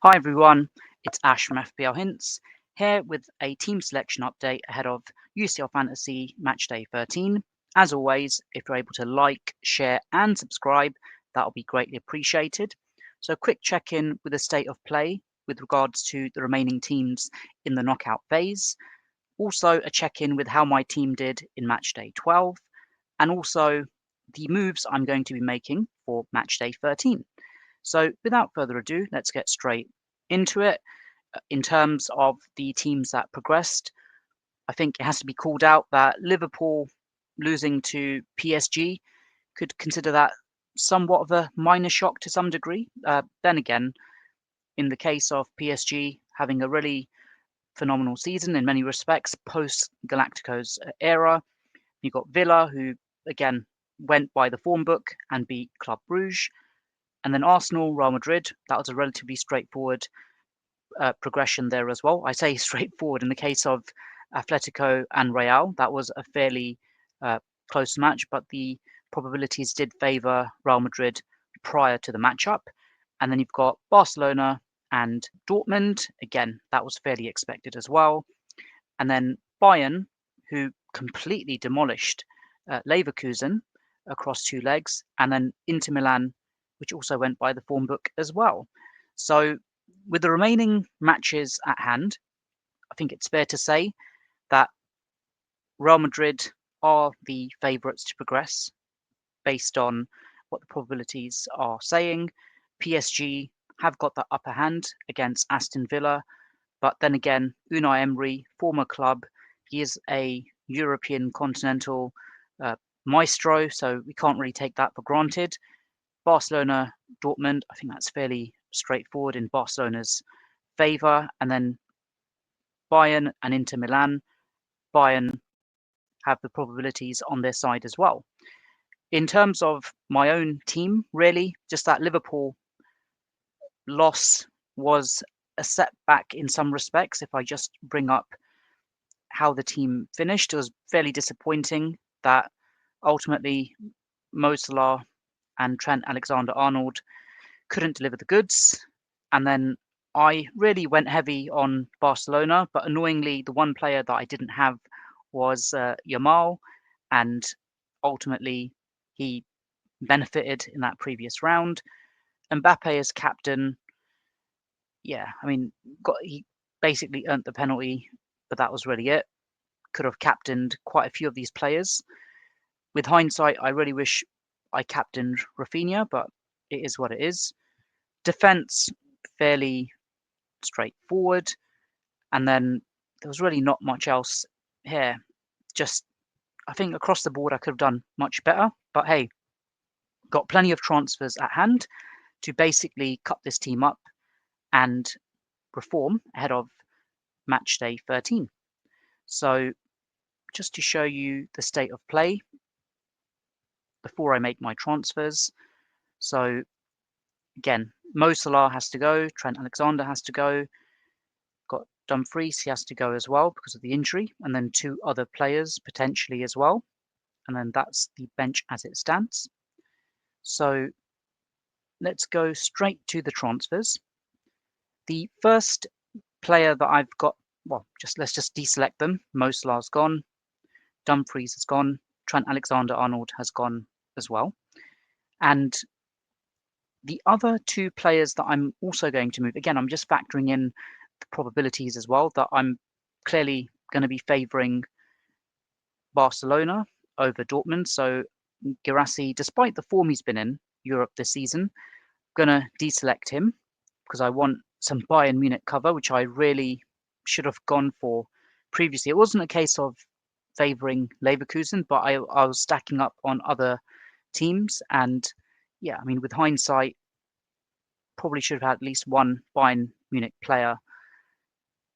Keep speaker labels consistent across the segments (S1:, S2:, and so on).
S1: Hi everyone, it's Ash from FPL Hints here with a team selection update ahead of UCL Fantasy Matchday 13. As always, if you're able to like, share, and subscribe, that'll be greatly appreciated. So, a quick check in with the state of play with regards to the remaining teams in the knockout phase. Also, a check in with how my team did in Matchday 12, and also the moves I'm going to be making for Matchday 13. So, without further ado, let's get straight into it. In terms of the teams that progressed, I think it has to be called out that Liverpool losing to PSG could consider that somewhat of a minor shock to some degree. Then again, in the case of PSG having a really phenomenal season in many respects post Galacticos era, you've got Villa, who again went by the form book and beat Club Brugge. And then Arsenal, Real Madrid, that was a relatively straightforward progression there as well. I say straightforward in the case of Atletico and Real. That was a fairly close match, but the probabilities did favour Real Madrid prior to the matchup. And then you've got Barcelona and Dortmund. Again, that was fairly expected as well. And then Bayern, who completely demolished Leverkusen across two legs, and then Inter Milan, which also went by the form book as well. So, with the remaining matches at hand, I think it's fair to say that Real Madrid are the favourites to progress based on what the probabilities are saying. PSG have got the upper hand against Aston Villa, but then again, Unai Emery, former club, he is a European continental maestro, so we can't really take that for granted. Barcelona, Dortmund, I think that's fairly straightforward in Barcelona's favour. And then Bayern and Inter Milan, Bayern have the probabilities on their side as well. In terms of my own team, really, just that Liverpool loss was a setback in some respects. If I just bring up how the team finished, it was fairly disappointing that ultimately Mo Salah and Trent Alexander-Arnold couldn't deliver the goods. And then I really went heavy on Barcelona, but annoyingly, the one player that I didn't have was Yamal, and ultimately he benefited in that previous round. Mbappe as captain, yeah, I mean, he basically earned the penalty, but that was really it. Could have captained quite a few of these players. With hindsight, I really wish I captained Rafinha, but it is what it is. Defense, fairly straightforward. And then there was really not much else here. Just, I think across the board, I could have done much better. But hey, got plenty of transfers at hand to basically cut this team up and reform ahead of match day 13. So, just to show you the state of play before I make my transfers. So, again, Mo Salah has to go, Trent Alexander has to go, got Dumfries, he has to go as well because of the injury, and then two other players potentially as well. And then that's the bench as it stands. So let's go straight to the transfers. The first player that I've got, well, let's just deselect them. Mo Salah's gone, Dumfries has gone, Trent Alexander-Arnold has gone as well. And the other two players that I'm also going to move, again, I'm just factoring in the probabilities as well, that I'm clearly going to be favouring Barcelona over Dortmund. So Guirassy, despite the form he's been in Europe this season, going to deselect him because I want some Bayern Munich cover, which I really should have gone for previously. It wasn't a case of favouring Leverkusen, but I was stacking up on other teams. And yeah, I mean, with hindsight, probably should have had at least one Bayern Munich player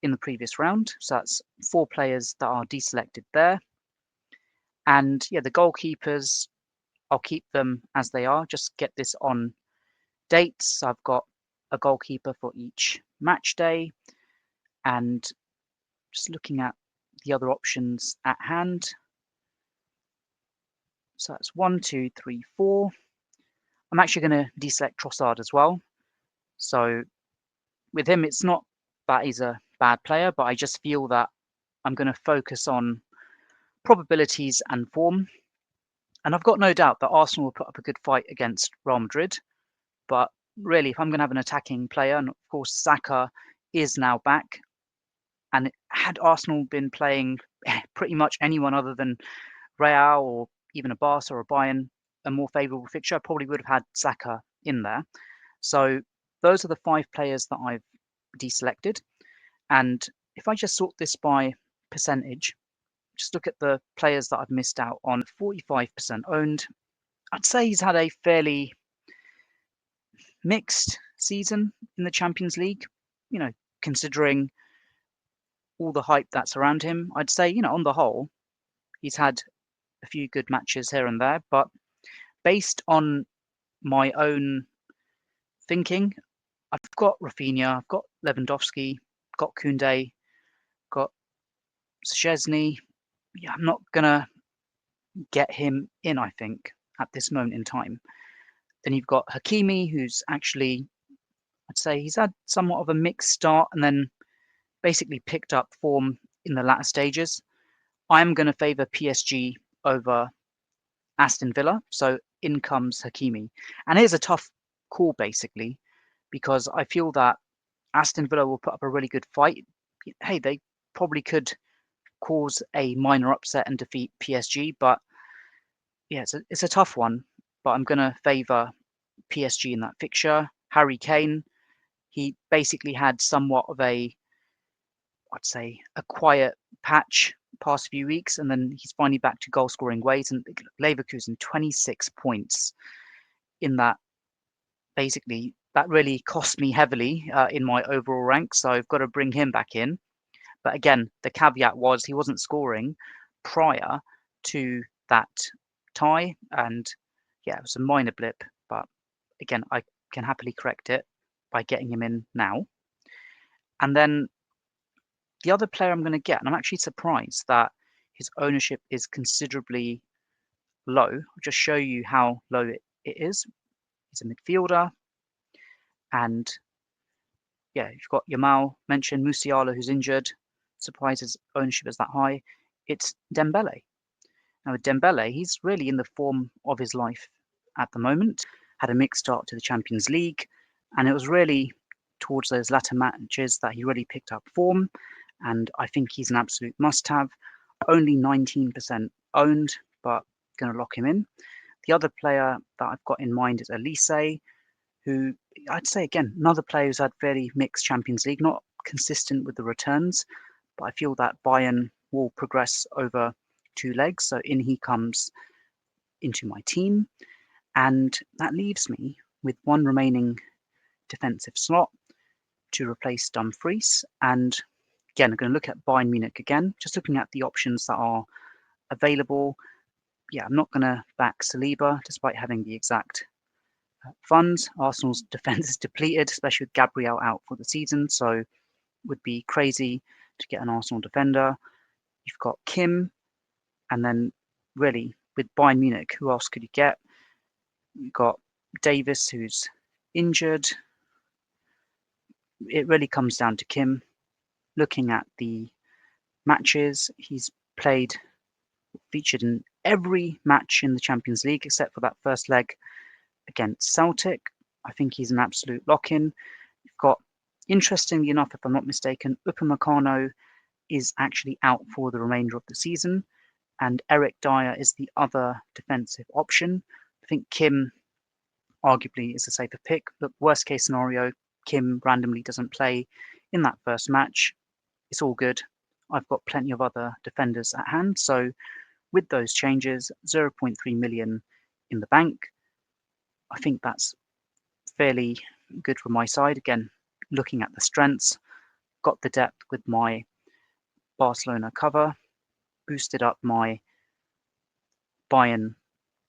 S1: in the previous round. So that's four players that are deselected there. And yeah, the goalkeepers, I'll keep them as they are, just get this on dates. I've got a goalkeeper for each match day. And just looking at the other options at hand. So that's 1, 2, 3, 4. I'm actually going to deselect Trossard as well. So with him, it's not that he's a bad player, but I just feel that I'm going to focus on probabilities and form. And I've got no doubt that Arsenal will put up a good fight against Real Madrid. But really, if I'm going to have an attacking player, and of course Saka is now back, and had Arsenal been playing pretty much anyone other than Real or even a Barca or a Bayern, a more favourable fixture, I probably would have had Saka in there. So those are the 5 players that I've deselected. And if I just sort this by percentage, just look at the players that I've missed out on. 45% owned. I'd say he's had a fairly mixed season in the Champions League, considering all the hype that's around him. I'd say, on the whole, he's had a few good matches here and there, but based on my own thinking, I've got Rafinha, I've got Lewandowski, got Koundé, got Szczesny. Yeah, I'm not gonna get him in, I think, at this moment in time. Then you've got Hakimi, who's actually, I'd say he's had somewhat of a mixed start and then basically picked up form in the latter stages. I'm going to favour PSG over Aston Villa. So in comes Hakimi. And here's a tough call, basically, because I feel that Aston Villa will put up a really good fight. Hey, they probably could cause a minor upset and defeat PSG, but yeah, it's a tough one. But I'm going to favour PSG in that fixture. Harry Kane, he basically had somewhat of I'd say, a quiet patch past few weeks, and then he's finally back to goal scoring ways. And Leverkusen, 26 points in that. Basically, that really cost me heavily in my overall rank, so I've got to bring him back in. But again, the caveat was he wasn't scoring prior to that tie, and yeah, it was a minor blip. But again, I can happily correct it by getting him in now. And then the other player I'm going to get, and I'm actually surprised that his ownership is considerably low. I'll just show you how low it is. He's a midfielder, and yeah, you've got Yamal mentioned, Musiala who's injured. Surprised his ownership is that high. It's Dembele. Now with Dembele, he's really in the form of his life at the moment. Had a mixed start to the Champions League, and it was really towards those latter matches that he really picked up form. And I think he's an absolute must-have. Only 19% owned, but going to lock him in. The other player that I've got in mind is Elise, who I'd say, again, another player who's had very mixed Champions League, not consistent with the returns, but I feel that Bayern will progress over 2 legs. So in he comes into my team. And that leaves me with 1 remaining defensive slot to replace Dumfries. And again, I'm going to look at Bayern Munich again, just looking at the options that are available. Yeah, I'm not going to back Saliba, despite having the exact funds. Arsenal's defence is depleted, especially with Gabriel out for the season, so would be crazy to get an Arsenal defender. You've got Kim, and then really with Bayern Munich, who else could you get? You've got Davis, who's injured. It really comes down to Kim. Looking at the matches, he's featured in every match in the Champions League except for that first leg against Celtic. I think he's an absolute lock-in. You've got, interestingly enough, if I'm not mistaken, Upamecano is actually out for the remainder of the season, and Eric Dyer is the other defensive option. I think Kim arguably is a safer pick, but worst case scenario, Kim randomly doesn't play in that first match. It's all good. I've got plenty of other defenders at hand, so with those changes, 0.3 million in the bank. I think that's fairly good from my side. Again, looking at the strengths, got the depth with my Barcelona cover, boosted up my Bayern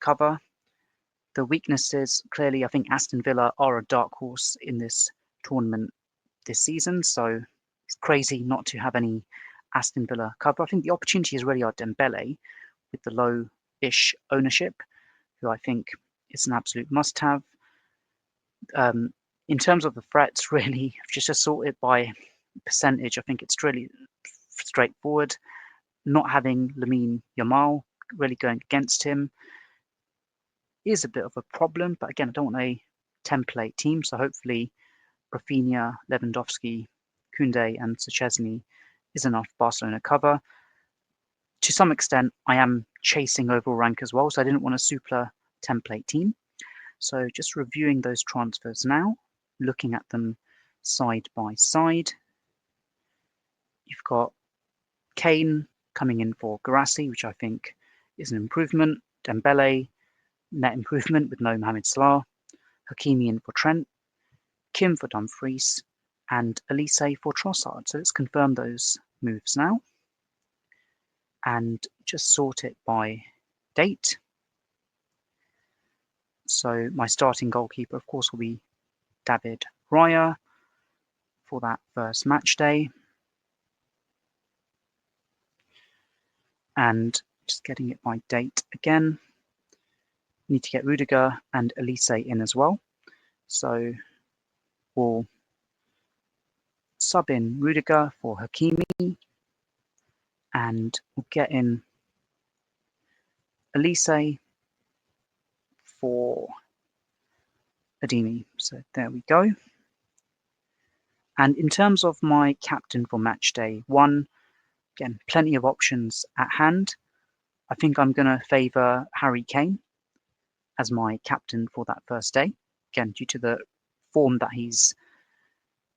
S1: cover. The weaknesses, clearly, I think Aston Villa are a dark horse in this tournament this season, so it's crazy not to have any Aston Villa cover. I think the opportunities really are Dembele with the low-ish ownership, who I think is an absolute must-have. In terms of the threats, really, just to sort it by percentage, I think it's really straightforward. Not having Lamine Yamal really going against him is a bit of a problem, but again, I don't want a template team, so hopefully Rafinha, Lewandowski, Koundé, and Szczesny is enough Barcelona cover. To some extent, I am chasing overall rank as well, so I didn't want a super template team. So just reviewing those transfers now, looking at them side by side. You've got Kane coming in for Guirassy, which I think is an improvement. Dembele, net improvement with no Mohamed Salah. Hakimi in for Trent. Kim for Dumfries. And Elise for Trossard. So let's confirm those moves now. And just sort it by date. So my starting goalkeeper, of course, will be David Raya for that first match day. And just getting it by date again. Need to get Rudiger and Elise in as well. So we'll sub in Rudiger for Hakimi. And we'll get in Elise for Ademi. So there we go. And in terms of my captain for match day 1, again, plenty of options at hand. I think I'm going to favour Harry Kane as my captain for that first day. Again, due to the form that he's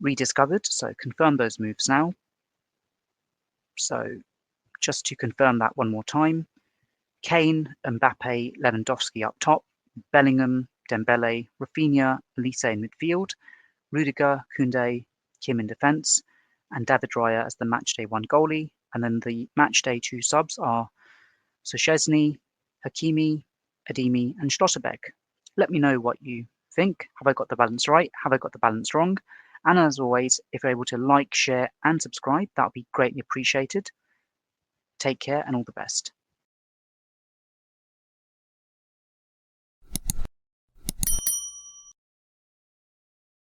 S1: rediscovered. So confirm those moves now. So just to confirm that one more time. Kane, Mbappe, Lewandowski up top. Bellingham, Dembele, Rafinha, Elise in midfield. Rudiger, Koundé, Kim in defence. And David Raya as the matchday 1 goalie. And then the matchday 2 subs are Szczesny, Hakimi, Ademi, and Schlotterbeck. Let me know what you think. Have I got the balance right? Have I got the balance wrong? And as always, if you're able to like, share, and subscribe, that would be greatly appreciated. Take care and all the best.